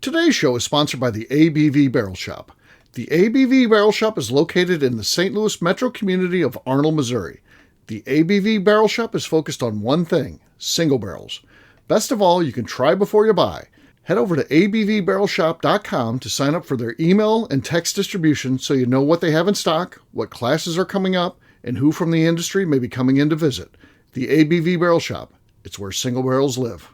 Today's show is sponsored by the ABV Barrel Shop. The ABV Barrel Shop is located in the St. Louis metro community of Arnold, Missouri. The ABV Barrel Shop is focused on one thing, single barrels. Best of all, you can try before you buy. Head over to abvbarrelshop.com to sign up for their email and text distribution so you know what they have in stock, what classes are coming up, and who from the industry may be coming in to visit. The ABV Barrel Shop. It's where single barrels live.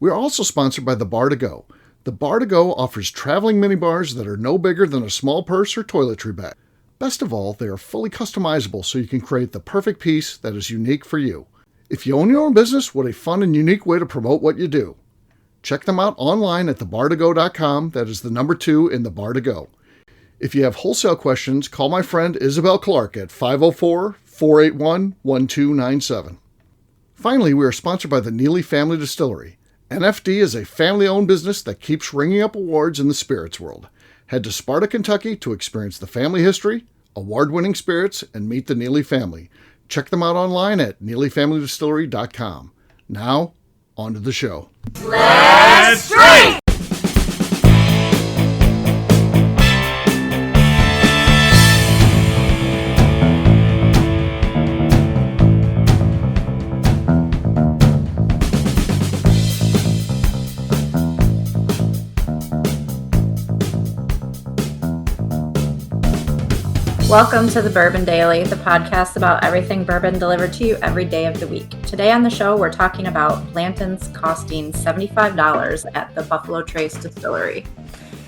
We're also sponsored by the Bar to Go. The Bar to Go offers traveling minibars that are no bigger than a small purse or toiletry bag. Best of all, they are fully customizable so you can create the perfect piece that is unique for you. If you own your own business, what a fun and unique way to promote what you do. Check them out online at thebar2go.com. That is the number 2 in the Bar to Go. If you have wholesale questions, call my friend Isabel Clark at 504-481-1297. Finally, we are sponsored by the Neely Family Distillery. NFD is a family-owned business that keeps ringing up awards in the spirits world. Head to Sparta, Kentucky to experience the family history, award-winning spirits, and meet the Neely family. Check them out online at neelyfamilydistillery.com. Now, on to the show. Let's drink! Welcome to the Bourbon Daily, the podcast about everything bourbon delivered to you every day of the week. Today on the show, we're talking about Blanton's costing $75 at the Buffalo Trace Distillery.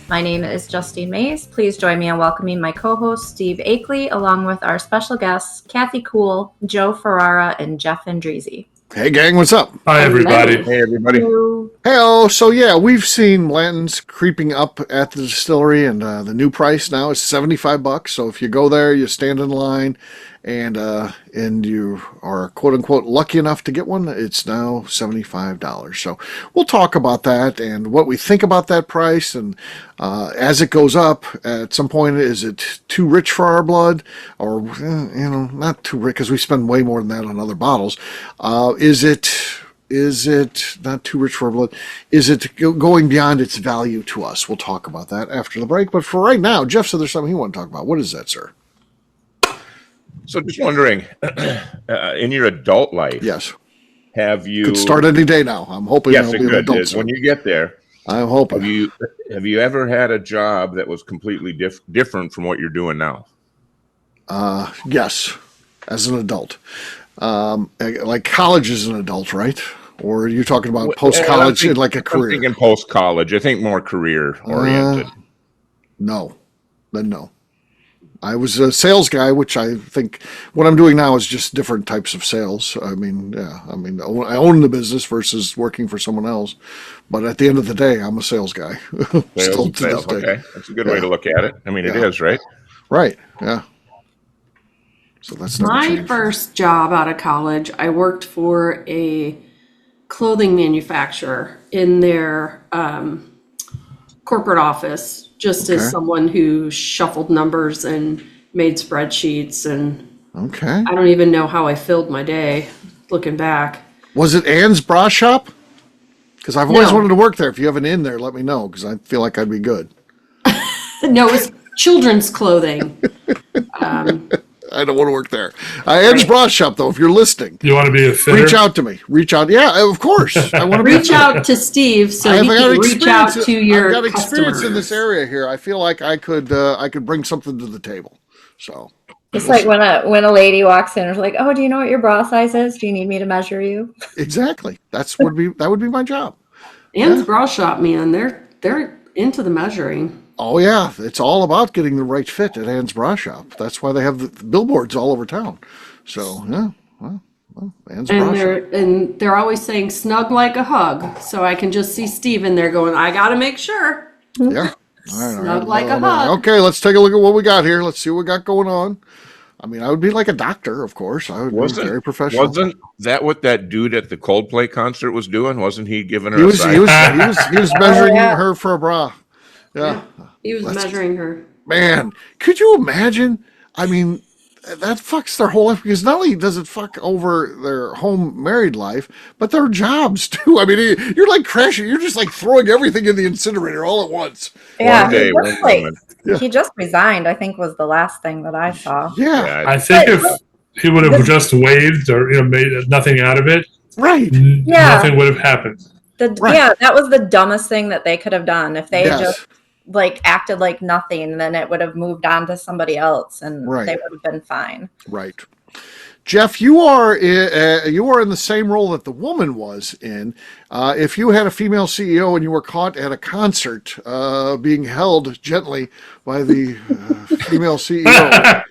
My name is Justine Mays. Please join me in welcoming my co-host, Steve Akeley, along with our special guests, Kathy Kuhl, Joe Ferrara, and Jeff Andreezy. Hey, gang, what's up? Hi, everybody. Hey, everybody. Hey, so yeah, we've seen Blanton's creeping up at the distillery, and the new price now is $75. So if you go there, you stand in line, and you are quote unquote lucky enough to get one, it's now $75. So we'll talk about that and what we think about that price, and as it goes up, at some point, is it too rich for our blood, or not too rich because we spend way more than that on other bottles? Is it not too rich for our blood? Is it going beyond its value to us? We'll talk about that after the break. But for right now, Jeff said there's something he wants to talk about. What is that, sir? So just wondering, in your adult life, yes, have you... Could start any day now. I'm hoping yes, I'll be an adult soon. When you get there, I'm hoping. Have you ever had a job that was completely different from what you're doing now? Yes, as an adult. Like college as an adult, right? Or are you talking about post-college in like a career? I'm thinking post-college. I think more career-oriented. No. I was a sales guy, which I think what I'm doing now is just different types of sales. I own the business versus working for someone else. But at the end of the day, I'm a sales guy. Sales, okay. That's a good way to look at it. I mean, it is, right? Right, yeah. So that's my first job out of college. I worked for a clothing manufacturer in their corporate office, just as someone who shuffled numbers and made spreadsheets. And I don't even know how I filled my day looking back. Was it Ann's Bra Shop? Because I've always wanted to work there. If you have an in there, let me know, because I feel like I'd be good. No, it was children's clothing. I don't want to work there. Ann's Bra Shop, though, if you're listening. You want to be a fitter? Reach out to me. Yeah, of course. I want to reach out to Steve so he can reach out to your I've got experience customers. in this area here. I feel like I could bring something to the table. So it's like when a lady walks in and is like, "Oh, do you know what your bra size is? Do you need me to measure you?" Exactly. That would be my job. Ann's Bra Shop, man, they're into the measuring. Oh yeah, it's all about getting the right fit at Ann's Bra Shop. That's why they have the billboards all over town. So yeah, well Ann's Bra Shop. And they're always saying "snug like a hug," so I can just see Steve in there going, "I got to make sure." Yeah, all right, snug like a hug. Okay, let's take a look at what we got here. Let's see what we got going on. I mean, I would be like a doctor, of course. I would be very professional. Wasn't that what that dude at the Coldplay concert was doing? Wasn't he giving her he was measuring her for a bra. Yeah. He was measuring her. Man, could you imagine? I mean, that fucks their whole life, because not only does it fuck over their home married life, but their jobs too. I mean, you're like crashing. You're just like throwing everything in the incinerator all at once. Yeah, One day, he one just, like, moment. he just resigned, I think was the last thing that I saw. Yeah, Yeah, I think But- if he would have just waved or made nothing out of it, right. Yeah. nothing would have happened. Right. Yeah, that was the dumbest thing that they could have done. If they Yes. just like acted like nothing, then it would have moved on to somebody else, and Right. they would have been fine. Right. Jeff, you are in the same role that the woman was in. If you had a female CEO and you were caught at a concert being held gently by the female CEO,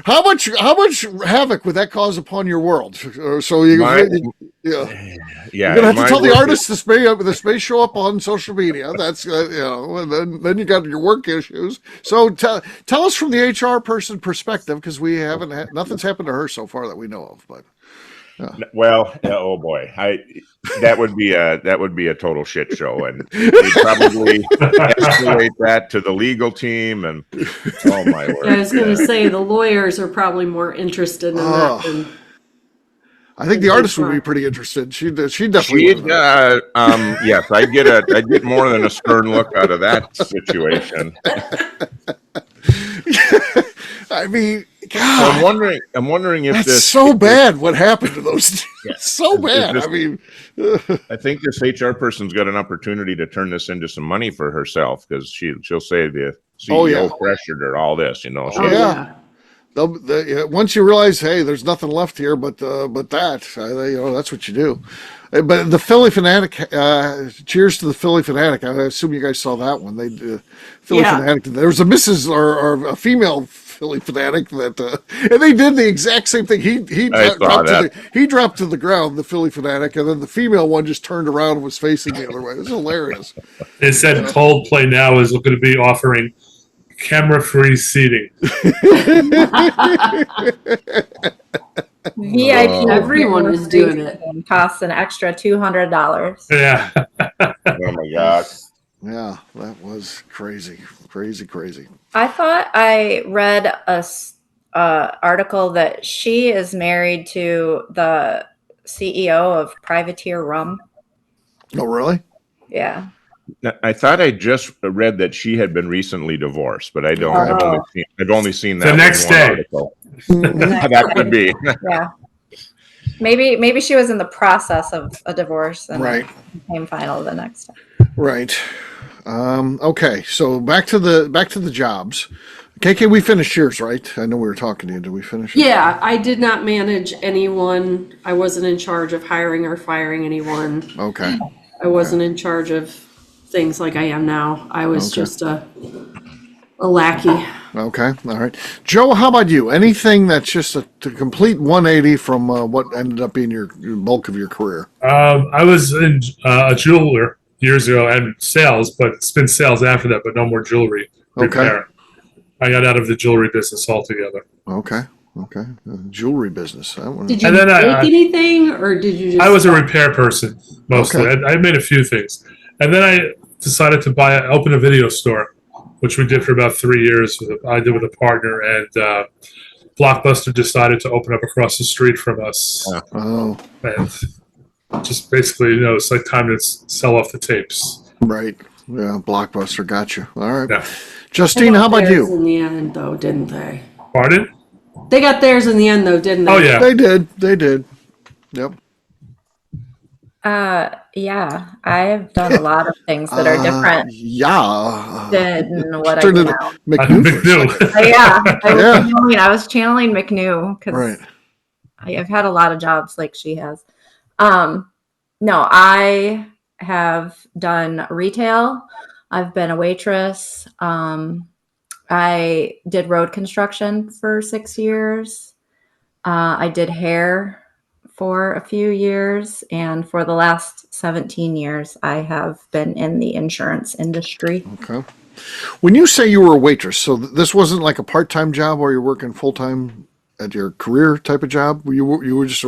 how much havoc would that cause upon your world? So you, yeah. you're gonna have to my tell the work artists this may show up on social media. That's and then you got your work issues. So tell us from the HR person perspective, because we haven't nothing's happened to her so far that we know of. But Well, oh boy, that would be a total shit show, and we'd probably escalate that to the legal team. And oh my word, I was going to say the lawyers are probably more interested in that than. I think the artist would be pretty interested. She definitely. Yes, I'd get more than a stern look out of that situation. I mean, So God, I'm wondering if that's this so bad. What happened to those? Yeah. So bad. this- I mean, I think this HR person's got an opportunity to turn this into some money for herself, because she'll say the CEO Oh, yeah. pressured her, all this, you know. Oh, yeah. Once you realize, hey, there's nothing left here but that, that's what you do. But the Philly Fanatic, cheers to the Philly Fanatic. I assume you guys saw that one. Philly Yeah. Fanatic. There was a Mrs. or a female Philly Fanatic that, and they did the exact same thing. He dropped to the ground, the Philly Fanatic, and then the female one just turned around and was facing the other way. It was hilarious. They said Coldplay now is going to be offering camera-free seating. VIP. Everyone was doing it. Costs an extra $200. Yeah. Oh my God. Yeah, that was crazy. I thought I read a article that she is married to the CEO of Privateer Rum. Oh, really? Yeah. Now, I thought I just read that she had been recently divorced, but I don't. Oh. I've only seen The that next one day. article. That could be. Yeah. Maybe she was in the process of a divorce and Right. became final the next time. Right. Okay, so back to the jobs. KK, we finished yours, right? I know we were talking to you. Did we finish it? Yeah, I did not manage anyone. I wasn't in charge of hiring or firing anyone. Okay. I wasn't in charge of things like I am now. I was Okay. just a lackey. Okay. All right. Joe, how about you? Anything that's just a complete 180 from what ended up being your bulk of your career? I was in a jeweler years ago and sales, but it's been sales after that, but no more jewelry repair. I got out of the jewelry business altogether. Okay. Jewelry business. That one. Did you And then make I- anything, or did you just? I was a repair person mostly. Okay. I made a few things, and then I decided to open a video store, which we did for about 3 years. I did with a partner, and Blockbuster decided to open up across the street from us, Oh, and just basically, it's like time to sell off the tapes. right. Yeah, Blockbuster. Gotcha. All right. Yeah. Justine, how about Theirs you? in the end, though, didn't they? Pardon? They got theirs in the end, though, didn't they? Oh yeah. They did. Yep. Yeah, I've done a lot of things that are different Yeah. than what I Turned do into now. McNew. McNew. Yeah, Yeah. I was channeling McNew because Right. I've had a lot of jobs like she has. No, I have done retail. I've been a waitress. I did road construction for 6 years. I did hair for a few years. And for the last 17 years, I have been in the insurance industry. Okay. When you say you were a waitress, so this wasn't like a part-time job where you're working full-time at your career type of job? You were just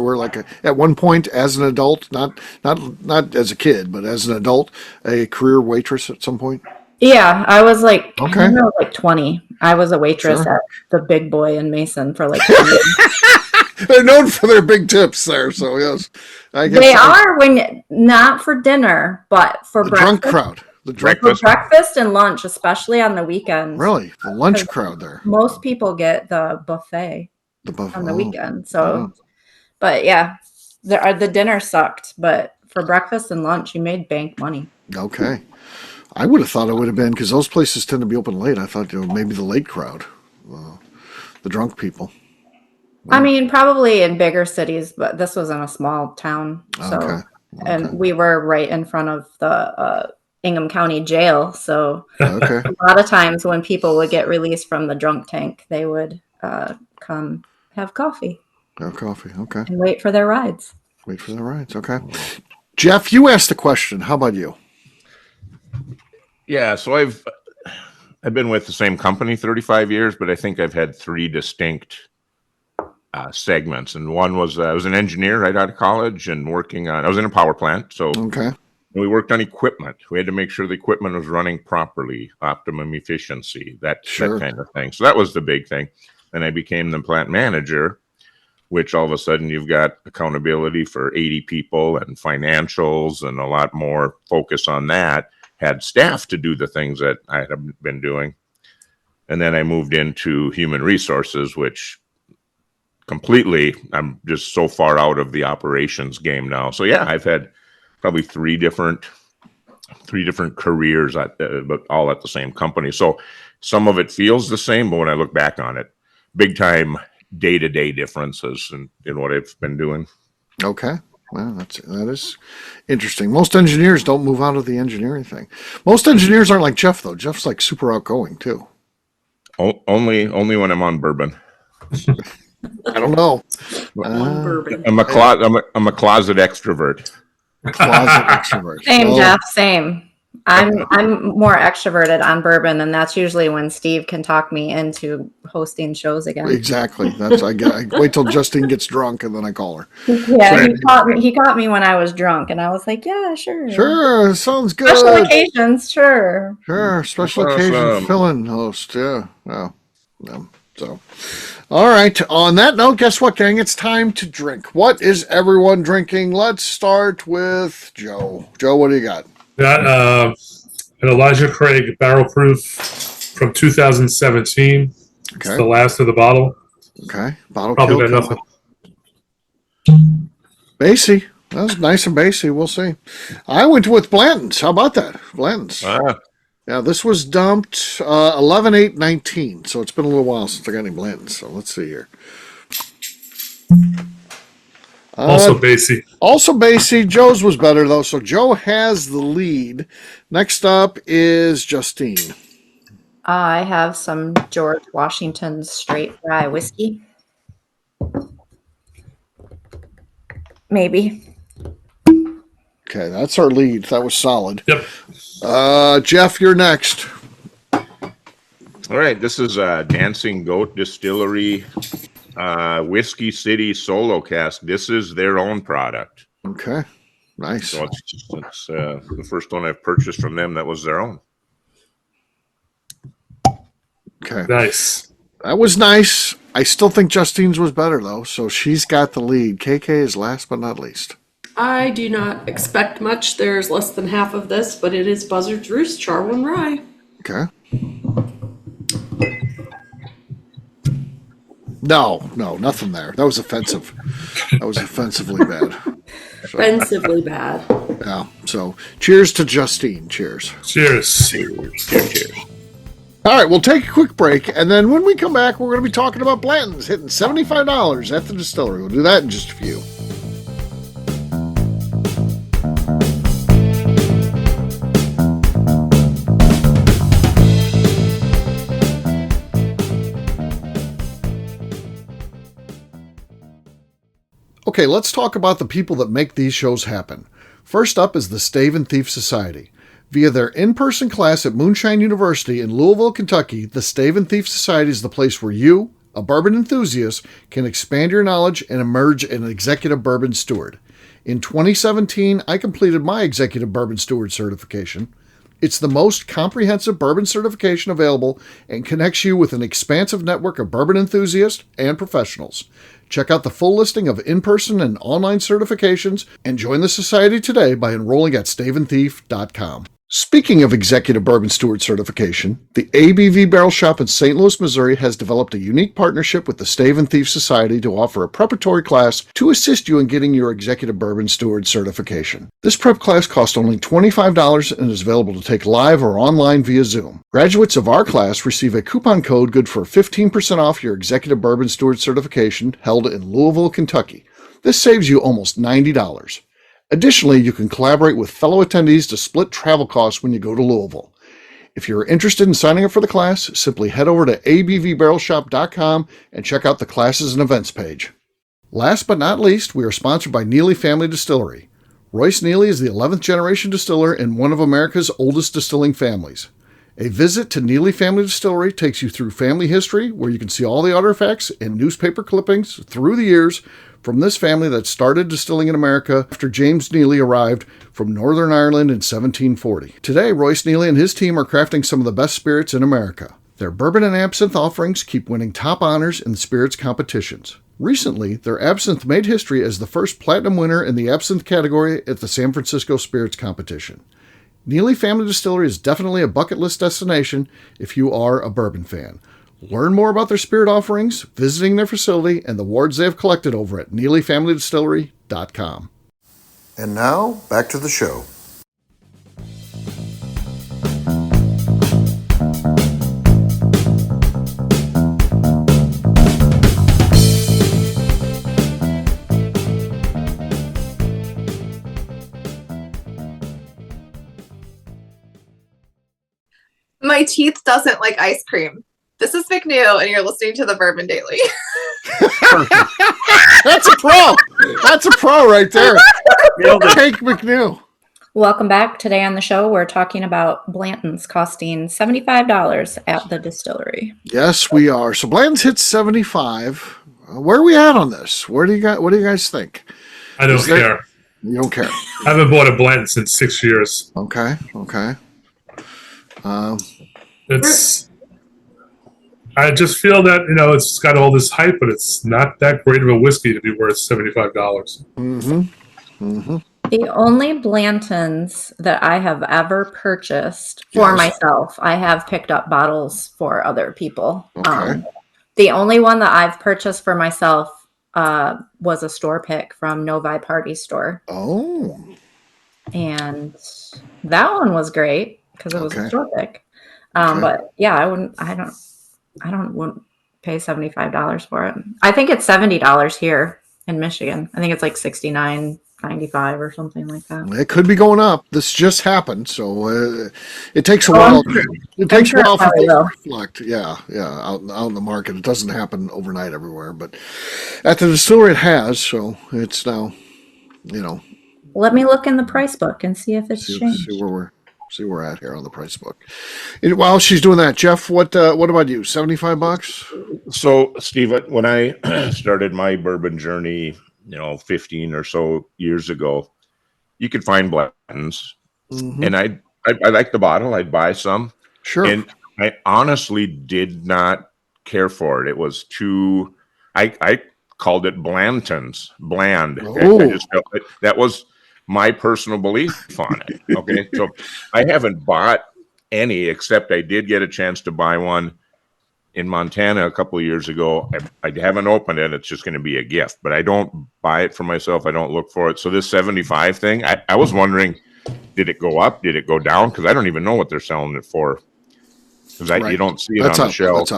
at one point as an adult, not as a kid, but as an adult, a career waitress at some point? Yeah, I was like, Okay. I think I was like 20. I was a waitress Sure. at the Big Boy in Mason for like 20 years. They're known for their big tips there, so yes. I guess They are when not for dinner, but for the breakfast. drunk crowd. The drunk For breakfast and lunch, especially on the weekends. Really? The lunch crowd there. Most people get the buffet on the weekend. So, but yeah, the dinner sucked, but for breakfast and lunch, you made bank money. Okay. I would have thought it would have been because those places tend to be open late. I thought maybe the late crowd, the drunk people. I mean, probably in bigger cities, but this was in a small town. So, Okay. and we were right in front of the Ingham County Jail. So, Okay. a lot of times when people would get released from the drunk tank, they would come have coffee. Have coffee. Okay. And wait for their rides. Wait for the rides. Okay. Jeff, you asked the question. How about you? Yeah, so I've been with the same company 35 years, but I think I've had three distinct segments. And one was I was an engineer right out of college and I was in a power plant. So Okay. we worked on equipment. We had to make sure the equipment was running properly, optimum efficiency, that kind of thing. So that was the big thing. And I became the plant manager, which all of a sudden you've got accountability for 80 people and financials and a lot more focus on that. Had staff to do the things that I had been doing. And then I moved into human resources, which completely, I'm just so far out of the operations game now. So yeah, I've had probably three different careers but all at the same company. So some of it feels the same, but when I look back on it, big time day-to-day differences in what I've been doing. Okay. Well, that is interesting. Most engineers don't move out of the engineering thing. Most engineers aren't like Jeff, though. Jeff's like super outgoing, too. Only when I'm on bourbon. I don't know. Bourbon. I'm a closet extrovert. Closet extrovert. Same, Jeff. Same. I'm more extroverted on bourbon, and that's usually when Steve can talk me into hosting shows again. Exactly. I wait till Justine gets drunk and then I call her. Yeah, he caught me when I was drunk, and I was like, "Yeah, sure, Sure, sounds good. Special occasions, sure. Sure, special occasion fill-in host. Yeah. So, all right. On that note, guess what, gang? It's time to drink. What is everyone drinking? Let's start with Joe. Joe, what do you got? Got an Elijah Craig Barrel Proof from 2017. Okay. It's the last of the bottle. Okay. Bottle Probably kill. got nothing. Bassy. That was nice and bassy. We'll see. I went with Blanton's. How about that? Blanton's. Yeah, this was dumped 11/8/19. So it's been a little while since I got any Blanton's. So let's see here. Also bassy. Also bassy. Joe's was better, though. So Joe has the lead. Next up is Justine. I have some George Washington straight rye whiskey. Maybe. Okay, that's our lead. That was solid. Yep. Jeff, you're next. All right, this is Dancing Goat Distillery Whiskey City Solo Cask. This is their own product. Okay, nice. So it's the first one I've purchased from them that was their own. Okay, Nice. that was nice. I still think Justine's was better, though, so she's got the lead. KK is last but not least. I do not expect much. There's less than half of this, but it is Buzzard's Roost Charwin Rye. Okay. No, nothing there. That was offensive. That was offensively bad. So, Offensively bad. yeah. So, cheers to Justine. Cheers. Cheers. Cheers. All right, we'll take a quick break, and then when we come back, we're going to be talking about Blanton's hitting $75 at the distillery. We'll do that in just a few. Okay, let's talk about the people that make these shows happen. First up is the Stave and Thief Society. Via their in-person class at Moonshine University in Louisville, Kentucky, the Stave and Thief Society is the place where you, a bourbon enthusiast, can expand your knowledge and emerge an executive bourbon steward. In 2017, I completed my executive bourbon steward certification. It's the most comprehensive bourbon certification available and connects you with an expansive network of bourbon enthusiasts and professionals. Check out the full listing of in-person and online certifications and join the society today by enrolling at staveandthief.com. Speaking of Executive Bourbon Steward certification, the ABV Barrel Shop in St. Louis, Missouri has developed a unique partnership with the Stave and Thief Society to offer a preparatory class to assist you in getting your Executive Bourbon Steward certification. This prep class costs only $25 and is available to take live or online via Zoom. Graduates of our class receive a coupon code good for 15% off your Executive Bourbon Steward certification held in Louisville, Kentucky. This saves you almost $90. Additionally, you can collaborate with fellow attendees to split travel costs when you go to Louisville. If you're interested in signing up for the class, simply head over to abvbarrelshop.com and check out the classes and events page. Last but not least, we are sponsored by Neely Family Distillery. Royce Neely is the 11th generation distiller in one of America's oldest distilling families. A visit to Neely Family Distillery takes you through family history, where you can see all the artifacts and newspaper clippings through the years from this family that started distilling in America after James Neely arrived from Northern Ireland in 1740. Today, Royce Neely and his team are crafting some of the best spirits in America. Their bourbon and absinthe offerings keep winning top honors in the spirits competitions. Recently, their absinthe made history as the first platinum winner in the absinthe category at the San Francisco Spirits Competition. Neely Family Distillery is definitely a bucket list destination if you are a bourbon fan. Learn more about their spirit offerings, visiting their facility, and the awards they have collected over at NeelyFamilyDistillery.com. And now, back to the show. My teeth doesn't like ice cream. This is MacNew, and you're listening to the Bourbon Daily. That's a pro. That's a pro right there. Take MacNew. Welcome back. Today on the show, we're talking about Blanton's costing $75 at the distillery. Yes, we are. So Blanton's hit 75. Where are we at on this? What do you guys think? I don't care. You don't care. I haven't bought a Blanton since 6 years. Okay. I just feel that, it's got all this hype, but it's not that great of a whiskey to be worth $75. The only Blantons that I have ever purchased for myself, I have picked up bottles for other people. Okay. The only one that I've purchased for myself was a store pick from Novi Party Store. Oh. And that one was great because it was a store pick. But yeah, I wouldn't pay $75 for it. I think it's $70 here in Michigan. I think it's like $69.95 or something like that. It could be going up. This just happened, so it takes a while. It takes a while for things to reflect. Yeah, out in the market. It doesn't happen overnight everywhere, but at the distillery it has. So it's now, Let me look in the price book and see if it's changed. See where we're at here on the price book. And while she's doing that, Jeff, what about you? $75? So, Steve, when I started my bourbon journey, 15 or so years ago, you could find Blantons, and I like the bottle. I'd buy some. Sure. And I honestly did not care for it. It was too. I called it Blanton's, bland. I just felt that was my personal belief on it. Okay. So I haven't bought any, except I did get a chance to buy one in Montana a couple of years ago. I haven't opened it. It's just going to be a gift, but I don't buy it for myself. I don't look for it. So this 75 thing, I was wondering, did it go up? Did it go down? Because I don't even know what they're selling it for. Because you don't see it on the shelf.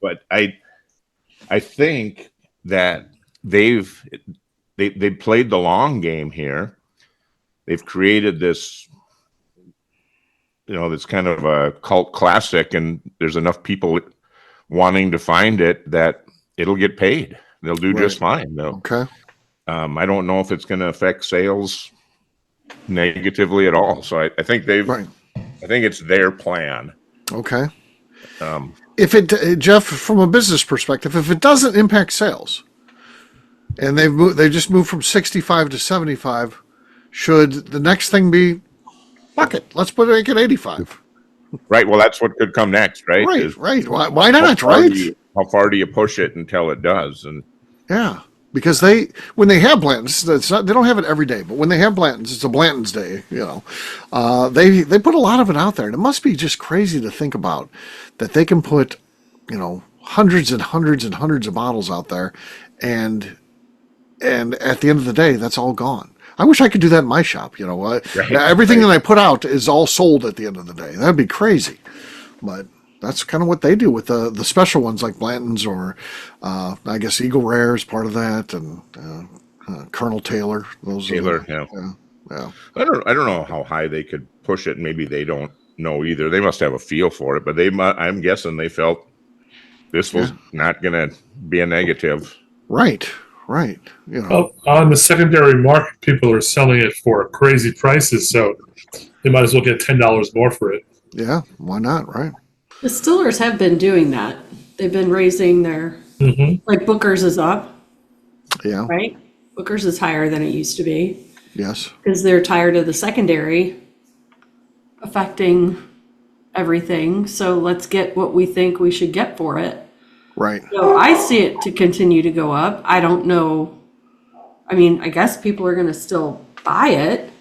But I think that they've played the long game here. They've created this, this kind of a cult classic, and there's enough people wanting to find it that it'll get paid. They'll do just fine, though. Okay. I don't know if it's going to affect sales negatively at all. So I think I think it's their plan. Okay. If it, Jeff, from a business perspective, if it doesn't impact sales, and they just moved from 65 to 75, should the next thing be Fuck it. Let's make it 85. Right. Well, that's what could come next, right? Right. Why not, right? How far do you push it until it does? And yeah, because when they have Blantons, they don't have it every day, but when they have Blantons, it's a Blanton's day, they put a lot of it out there. And it must be just crazy to think about that they can put, hundreds and hundreds and hundreds of bottles out there, and at the end of the day, that's all gone. I wish I could do that in my shop. Everything that I put out is all sold at the end of the day. That'd be crazy. But that's kind of what they do with the special ones like Blanton's or I guess Eagle Rare is part of that, and Colonel Taylor. Yeah. I don't know how high they could push it. Maybe they don't know either. They must have a feel for it, but I'm guessing they felt this was not going to be a negative. Right. Well, on the secondary market, people are selling it for crazy prices, so they might as well get $10 more for it. Yeah, why not, right? Distillers have been doing that. They've been raising their, like Booker's is up. Yeah. Right? Booker's is higher than it used to be. Yes. Because they're tired of the secondary affecting everything. So let's get what we think we should get for it. Right. So I see it to continue to go up. I don't know. I mean, I guess people are going to still buy it.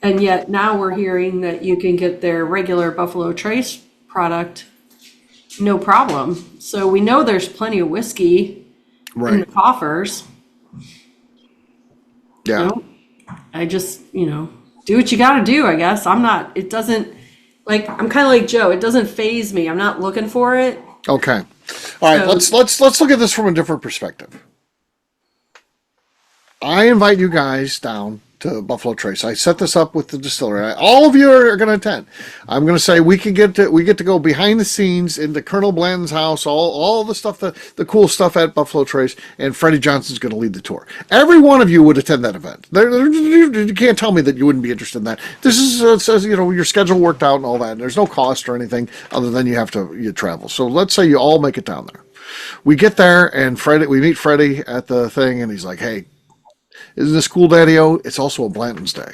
And yet now we're hearing that you can get their regular Buffalo Trace product no problem. So we know there's plenty of whiskey in the coffers. Yeah. I just, do what you got to do, I guess. I'm kind of like Joe. It doesn't faze me. I'm not looking for it. Okay. All right, let's look at this from a different perspective. I invite you guys down to Buffalo Trace. I set this up with the distillery. All of you are going to attend. I'm going to say we get to go behind the scenes into Colonel Blanton's house, all the stuff, the cool stuff at Buffalo Trace, and Freddie Johnson's going to lead the tour. Every one of you would attend that event. You can't tell me that you wouldn't be interested in that. This is says your schedule worked out and all that. And there's no cost or anything other than you travel. So let's say you all make it down there. We get there and we meet Freddie at the thing, and he's like, "Hey, isn't this cool, Daddy-O? It's also a Blanton's Day.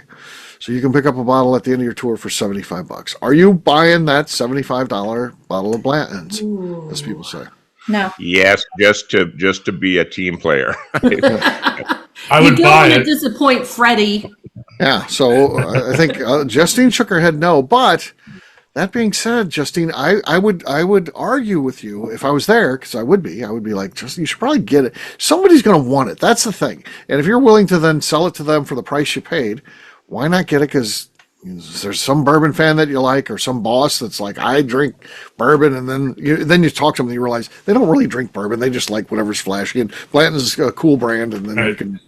So you can pick up a bottle at the end of your tour for $75. Are you buying that $75 bottle of Blanton's?" As people say. No. Yes, just to be a team player. I would buy it. You don't want to disappoint Freddie. Yeah, so I think Justine shook her head no, but that being said, Justine, I would argue with you if I was there, because I would be like, Justine, you should probably get it. Somebody's going to want it. That's the thing. And if you're willing to then sell it to them for the price you paid, why not get it? Because there's some bourbon fan that you like, or some boss that's like, I drink bourbon, and then you talk to them and you realize they don't really drink bourbon. They just like whatever's flashy. And Blanton's a cool brand, and then you can.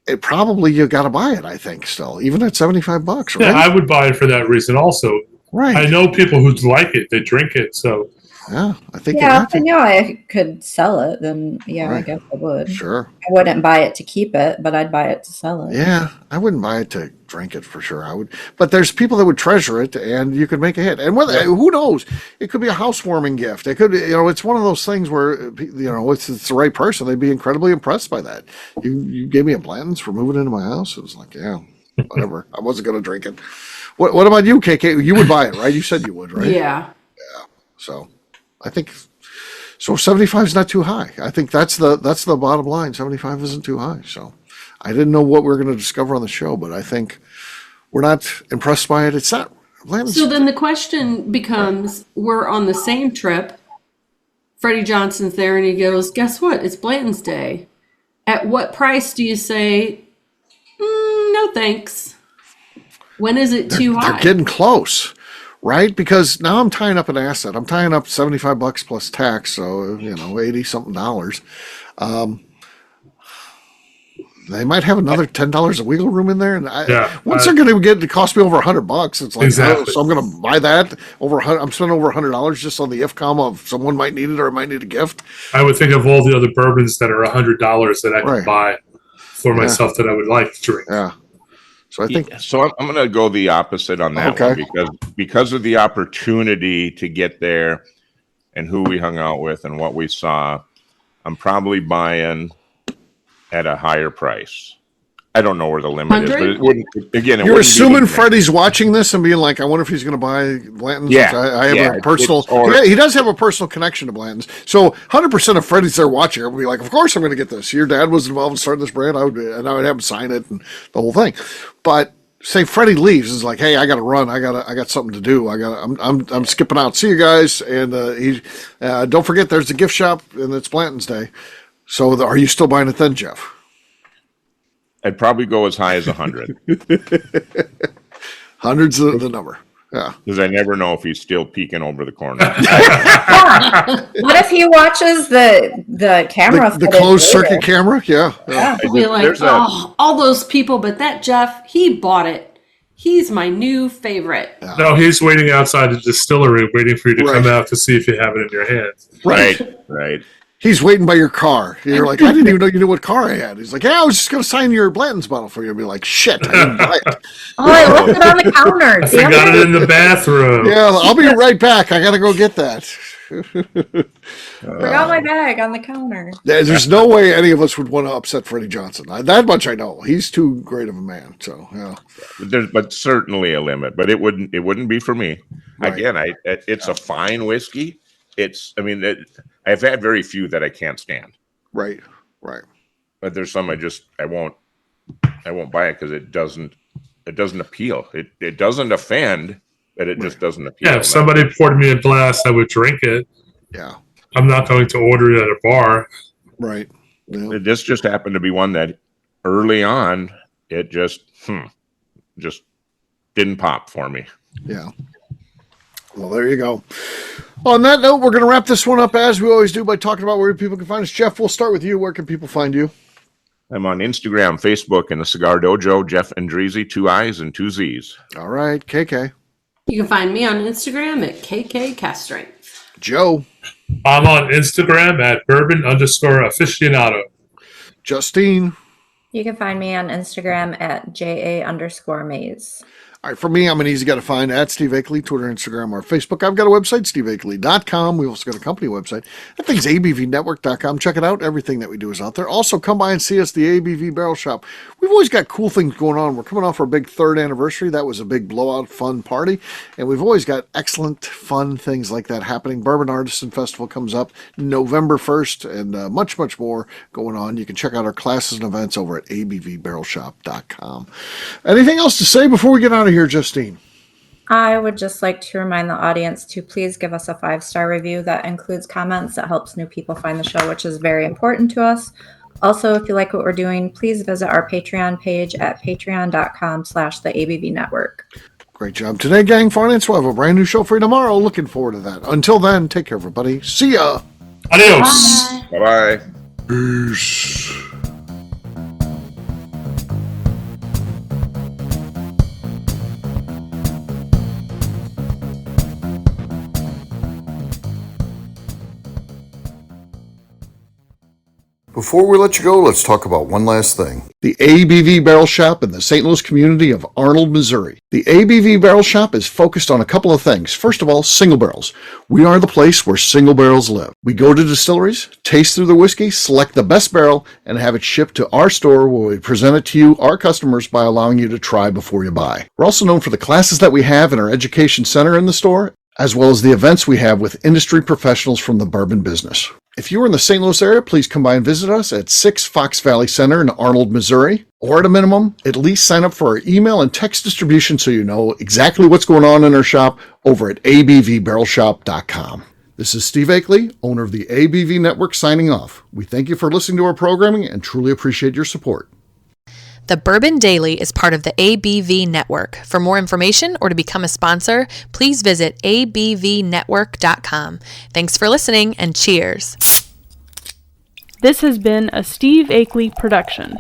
It probably you got to buy it. I think still, even at $75. Right? Yeah, I would buy it for that reason also. Right. I know people who like it; they drink it. So yeah, I think. Yeah, if I knew I could sell it, then I guess I would. Sure. I wouldn't buy it to keep it, but I'd buy it to sell it. Yeah, I wouldn't buy it to drink it for sure. I would, but there's people that would treasure it, and you could make a hit. And who knows? It could be a housewarming gift. It could be, it's one of those things where it's the right person. They'd be incredibly impressed by that. You gave me a Blanton's for moving into my house. It was like, yeah, whatever. I wasn't going to drink it. What about you, KK? You would buy it, right? You said you would, right? Yeah. Yeah. So, I think. So 75 is not too high. I think that's the bottom line. 75 isn't too high. So I didn't know what we were going to discover on the show, but I think we're not impressed by it. It's not. So then the question becomes, we're on the same trip. Freddie Johnson's there and he goes, guess what? It's Blanton's Day. At what price do you say, no thanks? When is it too high? They're getting close. Right? Because now I'm tying up an asset. I'm tying up $75 plus tax, so 80 something dollars. They might have another $10 of wiggle room in there, and once they're going to get to cost me over $100, it's like, exactly. So I'm going to buy that over. I'm spending over $100 just on the IFCOM of someone might need it or I might need a gift. I would think of all the other bourbons that are $100 that I could buy for myself that I would like to drink. Yeah. So I think I'm going to go the opposite on that one because of the opportunity to get there and who we hung out with and what we saw. I'm probably buying at a higher price. I don't know where the limit is, but 100? it wouldn't. Again, You're assuming Freddie's watching this and being like, I wonder if he's going to buy Blanton's. Yeah, I have a personal. He does have a personal connection to Blanton's. So 100% of Freddie's there watching it would be like, of course I'm going to get this. Your dad was involved in starting this brand. I would have him sign it and the whole thing. But say Freddie leaves, it's like, hey, I got to run. I got something to do. I'm skipping out. See you guys. And don't forget, there's the gift shop and it's Blanton's Day. So are you still buying it then, Jeff? I'd probably go as high as 100. 100's the number. Yeah. Because I never know if he's still peeking over the corner. What if he watches the camera? The closed circuit camera? Yeah. He'll be like, all those people, but that Jeff, he bought it. He's my new favorite. Yeah. No, he's waiting outside the distillery, waiting for you to come out to see if you have it in your hands. Right. He's waiting by your car. You're like, I didn't even know you knew what car I had. He's like, yeah, I was just going to sign your Blanton's bottle for you. I'll be like, shit, I didn't buy it. Oh, I left it on the counter. I forgot it in the bathroom. Yeah, I'll be right back. I got to go get that. Forgot my bag on the counter. There's no way any of us would want to upset Freddie Johnson. That much I know. He's too great of a man. So, yeah. But certainly a limit. But it wouldn't be for me. Right. Again, it's a fine whiskey. I've had very few that I can't stand. Right. But there's some I won't buy it because it doesn't appeal. It doesn't offend, but it just doesn't appeal. Yeah, if somebody poured me a glass, I would drink it. Yeah. I'm not going to order it at a bar. Right. Yeah. This just happened to be one that early on it just didn't pop for me. Yeah. Well, there you go. On that note, we're going to wrap this one up as we always do by talking about where people can find us. Jeff, we'll start with you. Where can people find you? I'm on Instagram, Facebook, and the Cigar Dojo, Jeff Andreezy, 2 I's and 2 Z's. All right, KK. You can find me on Instagram at KK Joe. I'm on Instagram at bourbon_aficionado. Justine. You can find me on Instagram at JA_maze. All right, for me, I'm an easy guy to find at Steve Akeley, Twitter, Instagram, or Facebook. I've got a website, steveakeley.com. We've also got a company website. That thing's abvnetwork.com. Check it out. Everything that we do is out there. Also, come by and see us, the ABV Barrel Shop. We've always got cool things going on. We're coming off our big 3rd anniversary. That was a big blowout, fun party. And we've always got excellent, fun things like that happening. Bourbon Artisan Festival comes up November 1st, and much, much more going on. You can check out our classes and events over at abvbarrelshop.com. Anything else to say before we get out of here, Justine? I would just like to remind the audience to please give us a 5-star review that includes comments that helps new people find the show, which is very important to us. Also, if you like what we're doing, please visit our Patreon page at patreon.com/the ABV Network. Great job today, gang. Finance. We'll have a brand new show for you tomorrow. Looking forward to that. Until then, take care, everybody. See ya. Adios. Bye-bye. Peace. Before we let you go, let's talk about one last thing. The ABV Barrel Shop in the St. Louis community of Arnold, Missouri. The ABV Barrel Shop is focused on a couple of things. First of all, single barrels. We are the place where single barrels live. We go to distilleries, taste through the whiskey, select the best barrel, and have it shipped to our store where we present it to you, our customers, by allowing you to try before you buy. We're also known for the classes that we have in our education center in the store, as well as the events we have with industry professionals from the bourbon business. If you are in the St. Louis area, please come by and visit us at 6 Fox Valley Center in Arnold, Missouri. Or at a minimum, at least sign up for our email and text distribution so you know exactly what's going on in our shop over at abvbarrelshop.com. This is Steve Akeley, owner of the ABV Network, signing off. We thank you for listening to our programming and truly appreciate your support. The Bourbon Daily is part of the ABV Network. For more information or to become a sponsor, please visit abvnetwork.com. Thanks for listening and cheers. This has been a Steve Akeley production.